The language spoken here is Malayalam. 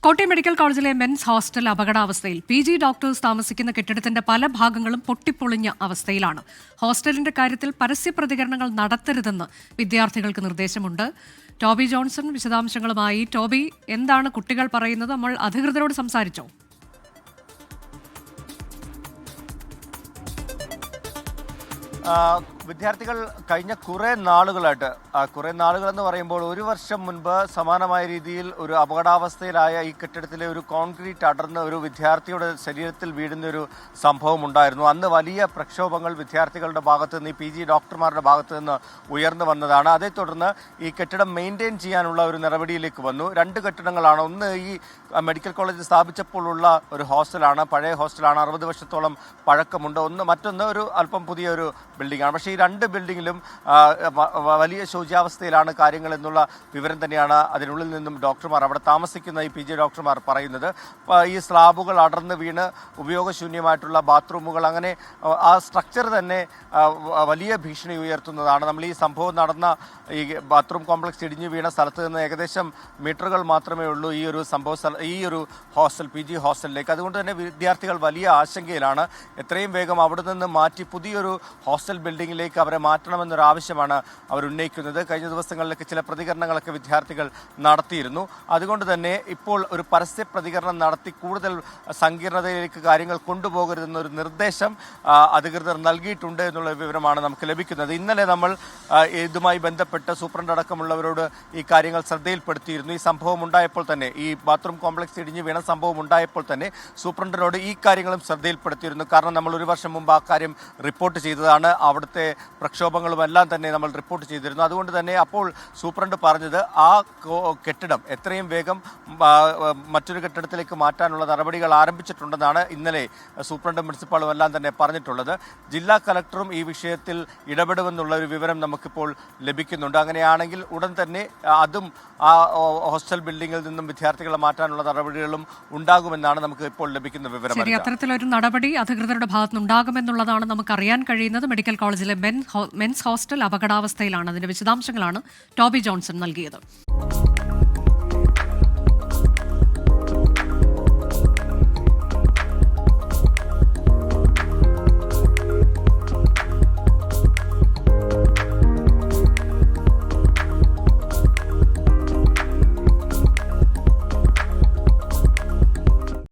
കോട്ടയം മെഡിക്കൽ കോളേജിലെ മെൻസ് ഹോസ്റ്റൽ അപകടാവസ്ഥയിൽ PG ഡോക്ടേഴ്സ് താമസിക്കുന്ന കെട്ടിടത്തിന്റെ പല ഭാഗങ്ങളും പൊട്ടിപ്പൊളിഞ്ഞ അവസ്ഥയിലാണ്. ഹോസ്റ്റലിന്റെ കാര്യത്തിൽ പരസ്യ പ്രതികരണങ്ങൾ നടത്തരുതെന്ന് വിദ്യാർത്ഥികൾക്ക് നിർദ്ദേശമുണ്ട്. ടോബി ജോൺസൺ വിശദാംശങ്ങളുമായി. ടോബി, എന്താണ് കുട്ടികൾ പറയുന്നത്? നമ്മൾ അധികൃതരോട് സംസാരിച്ചോ? വിദ്യാർത്ഥികൾ കഴിഞ്ഞ കുറേ നാളുകളെന്ന് പറയുമ്പോൾ ഒരു വർഷം മുൻപ് സമാനമായ രീതിയിൽ ഒരു അപകടാവസ്ഥയിലായ ഈ കെട്ടിടത്തിലെ ഒരു കോൺക്രീറ്റ് അടർന്ന് ഒരു വിദ്യാർത്ഥിയുടെ ശരീരത്തിൽ വീഴുന്ന ഒരു സംഭവം ഉണ്ടായിരുന്നു. അന്ന് വലിയ പ്രക്ഷോഭങ്ങൾ വിദ്യാർത്ഥികളുടെ ഭാഗത്ത് നിന്ന്, PG ഡോക്ടർമാരുടെ ഭാഗത്ത് നിന്ന് ഉയർന്നു വന്നതാണ്. അതേ തുടർന്ന് ഈ കെട്ടിടം മെയിൻറ്റെയിൻ ചെയ്യാനുള്ള ഒരു നടപടിയിലേക്ക് വന്നു. രണ്ട് കെട്ടിടങ്ങളാണ്. ഒന്ന് ഈ മെഡിക്കൽ കോളേജ് സ്ഥാപിച്ചപ്പോഴുള്ള ഒരു ഹോസ്റ്റലാണ്, പഴയ ഹോസ്റ്റലാണ്, 60 വർഷത്തോളം പഴക്കമുണ്ട്. മറ്റൊന്ന് ഒരു അല്പം പുതിയ ഒരു ബിൽഡിംഗാണ്. പക്ഷേ ഈ രണ്ട് ബിൽഡിങ്ങിലും വലിയ ശോച്യാവസ്ഥയിലാണ് കാര്യങ്ങൾ എന്നുള്ള വിവരം തന്നെയാണ് അതിനുള്ളിൽ നിന്നും ഡോക്ടർമാർ, അവിടെ താമസിക്കുന്ന ഈ PG ഡോക്ടർമാർ പറയുന്നത്. ഈ സ്ലാബുകൾ അടർന്ന് വീണ് ഉപയോഗശൂന്യമായിട്ടുള്ള ബാത്റൂമുകൾ, അങ്ങനെ ആ സ്ട്രക്ചർ തന്നെ വലിയ ഭീഷണി ഉയർത്തുന്നതാണ്. നമ്മൾ ഈ സംഭവം നടന്ന ഈ ബാത്റൂം കോംപ്ലക്സ് ഇടിഞ്ഞു വീണ സ്ഥലത്ത് നിന്ന് ഏകദേശം മീറ്ററുകൾ മാത്രമേ ഉള്ളൂ ഈ ഒരു ഹോസ്റ്റൽ, PG ഹോസ്റ്റലിലേക്ക്. അതുകൊണ്ട് തന്നെ വിദ്യാർത്ഥികൾ വലിയ ആശങ്കയിലാണ്. എത്രയും വേഗം അവിടെ നിന്ന് മാറ്റി പുതിയൊരു ഹോസ്റ്റൽ ബിൽഡിങ്ങിലേക്ക് അവരെ മാറ്റണമെന്നൊരു ആവശ്യമാണ് അവർ ഉന്നയിക്കുന്നത്. കഴിഞ്ഞ ദിവസങ്ങളിലൊക്കെ ചില പ്രതികരണങ്ങളൊക്കെ വിദ്യാർത്ഥികൾ നടത്തിയിരുന്നു. അതുകൊണ്ട് തന്നെ ഇപ്പോൾ ഒരു പരസ്യ പ്രതികരണം നടത്തി കൂടുതൽ സങ്കീർണതയിലേക്ക് കാര്യങ്ങൾ കൊണ്ടുപോകരുതെന്നൊരു നിർദ്ദേശം അധികൃതർ നൽകിയിട്ടുണ്ട് എന്നുള്ള വിവരമാണ് നമുക്ക് ലഭിക്കുന്നത്. ഇന്നലെ നമ്മൾ ഇതുമായി ബന്ധപ്പെട്ട് സൂപ്രണ്ട് അടക്കമുള്ളവരോട് ഈ കാര്യങ്ങൾ ശ്രദ്ധയിൽപ്പെടുത്തിയിരുന്നു. ഈ സംഭവം ഉണ്ടായപ്പോൾ തന്നെ, ഈ ബാത്റൂം കോംപ്ലക്സ് ഇടിഞ്ഞു വീണ സംഭവം ഉണ്ടായപ്പോൾ തന്നെ സൂപ്രണ്ടിനോട് ഈ കാര്യങ്ങളും ശ്രദ്ധയിൽപ്പെടുത്തിയിരുന്നു. കാരണം നമ്മൾ ഒരു വർഷം മുമ്പ് ആ കാര്യം റിപ്പോർട്ട് ചെയ്തതാണ്. അവിടുത്തെ പ്രക്ഷോഭങ്ങളുമെല്ലാം തന്നെ നമ്മൾ റിപ്പോർട്ട് ചെയ്തിരുന്നു. അതുകൊണ്ട് തന്നെ അപ്പോൾ സൂപ്രണ്ട് പറഞ്ഞത് ആ കെട്ടിടം എത്രയും വേഗം മറ്റൊരു കെട്ടിടത്തിലേക്ക് മാറ്റാനുള്ള നടപടികൾ ആരംഭിച്ചിട്ടുണ്ടെന്നാണ് ഇന്നലെ സൂപ്രണ്ടും പ്രിൻസിപ്പാളും എല്ലാം തന്നെ പറഞ്ഞിട്ടുള്ളത്. ജില്ലാ കലക്ടറും ഈ വിഷയത്തിൽ ഇടപെടുമെന്നുള്ള ഒരു വിവരം നമുക്കിപ്പോൾ ലഭിക്കുന്നുണ്ട്. അങ്ങനെയാണെങ്കിൽ ഉടൻ തന്നെ അതും ആ ഹോസ്റ്റൽ ബിൽഡിങ്ങിൽ നിന്നും വിദ്യാർത്ഥികളെ മാറ്റാനുള്ള നടപടികളും ഉണ്ടാകുമെന്നാണ് നമുക്ക് ഇപ്പോൾ ലഭിക്കുന്ന വിവരം. അത്തരത്തിലൊരു നടപടി അധികൃതരുടെ ഭാഗത്തുനിന്നുണ്ടാകുമെന്നുള്ളതാണ് നമുക്കറിയാൻ കഴിയുന്നത്. മെഡിക്കൽ കോളേജിലെ മെൻസ് ഹോസ്റ്റൽ അപകടാവസ്ഥയിലാണ്. അതിന്റെ വിശദാംശങ്ങളാണ് ടോബി ജോൺസൺ നൽകിയത്.